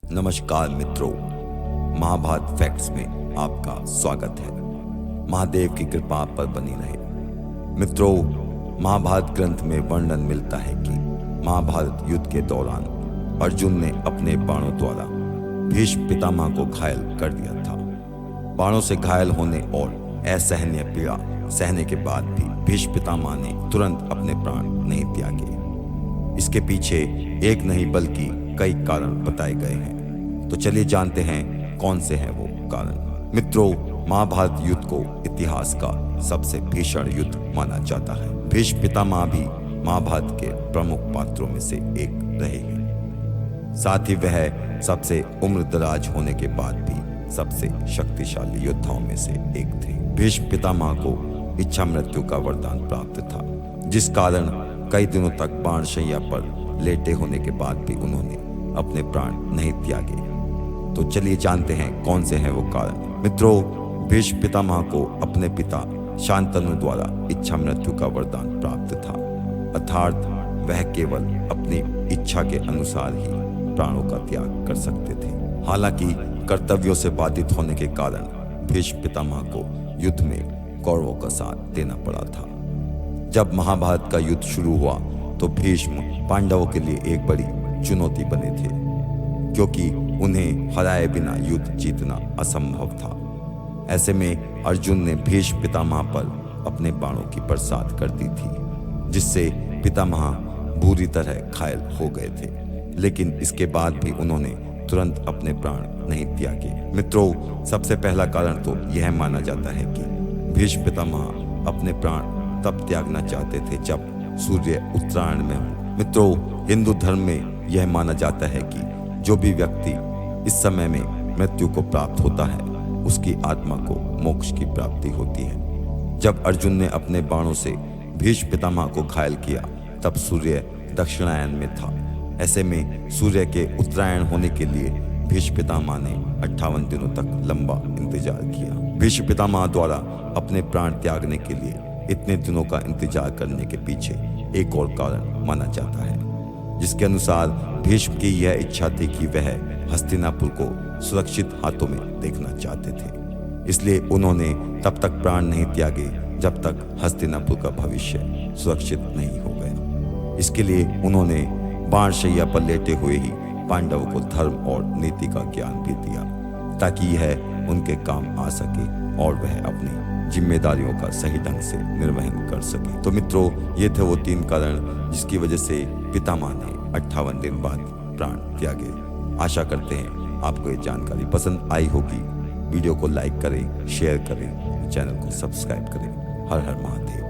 नमस्कार मित्रों, महाभारत फैक्ट्स में आपका स्वागत है। महादेव की कृपा पर बनी रहे। मित्रों, महाभारत ग्रंथ में वर्णन मिलता है कि महाभारत युद्ध के दौरान अर्जुन ने अपने बाणों द्वारा भीष्म पितामह को घायल कर दिया था। बाणों से घायल होने और असहनीय पीड़ा सहने के बाद भी भीष्म पितामह ने तुरंत अपने प्राण नहीं त्यागे। इसके पीछे एक नहीं बल्कि कई कारण बताए गए हैं। तो चलिए जानते हैं कौन से हैं वो कारण। मित्रों, महाभारत युद्ध को इतिहास का सबसे भीषण युद्ध माना जाता है। भीष्म पितामह भी महाभारत के प्रमुख पात्रों में से एक रहे हैं। साथ ही वह सबसे उम्रदराज होने के बाद भी सबसे शक्तिशाली योद्धाओं में से एक थे। भीष्म पितामह को इच्छा मृत्यु का वरदान प्राप्त था, जिस कारण कई दिनों तक बाणशैया पर लेटे होने के बाद भी उन्होंने अपने प्राण नहीं त्यागे। तो चलिए जानते हैं कौन से हैं वो कारण। मित्रों, भीष्म पितामह को अपने पिता शांतनु द्वारा इच्छा मृत्यु का वरदान प्राप्त था, अर्थात वह केवल अपनी इच्छा के अनुसार ही प्राणों का त्याग कर सकते थे। हालांकि कर्तव्यों से बाधित होने के कारण भीष्म पितामह को युद्ध में कौरवों का साथ देना पड़ा था। जब महाभारत का युद्ध शुरू हुआ तो भीष्म पांडवों के लिए एक बड़ी चुनौती बने थे, क्योंकि उन्हें हराए बिना युद्ध जीतना असंभव था। ऐसे में अर्जुन ने भीष्म पितामह पर अपने बाणों की बरसात कर दी थी, जिससे पितामह बुरी तरह घायल हो गए थे। लेकिन इसके बाद भी उन्होंने तुरंत अपने प्राण नहीं त्यागे। मित्रों, सबसे पहला कारण तो यह माना जाता है कि भीष्म पितामह अपने प्राण तब त्यागना चाहते थे जब सूर्य उत्तरायण में हो। मित्रों, हिंदू धर्म में यह माना जाता है कि जो भी व्यक्ति इस समय में मृत्यु को प्राप्त होता है, उसकी आत्मा को मोक्ष की प्राप्ति होती है। जब अर्जुन ने अपने बाणों से भीष्म पितामह को घायल किया, तब सूर्य दक्षिणायन में था। ऐसे में सूर्य के उत्तरायण होने के लिए भीष्म पितामह ने 58 दिनों तक लंबा इंतजार किया। भीष्म पितामह द्वारा अपने प्राण त्यागने के लिए इतने दिनों का इंतजार करने के पीछे एक और कारण माना जाता है, जिसके अनुसार भीष्म की यह इच्छा थी कि वह हस्तिनापुर को सुरक्षित हाथों में देखना चाहते थे। इसलिए उन्होंने तब तक प्राण नहीं त्यागे जब तक हस्तिनापुर का भविष्य सुरक्षित नहीं हो गया। इसके लिए उन्होंने बाणशैया पर लेटे हुए ही पांडवों को धर्म और नीति का ज्ञान भी दिया, ताकि यह उनके काम आ सके और वह अपनी जिम्मेदारियों का सही ढंग से निर्वहन कर सके। तो मित्रों, ये थे वो 3 कारण जिसकी वजह से पितामह ने 58 दिन बाद प्राण त्यागे। आशा करते हैं आपको ये जानकारी पसंद आई होगी। वीडियो को लाइक करें, शेयर करें, चैनल को सब्सक्राइब करें। हर हर महादेव।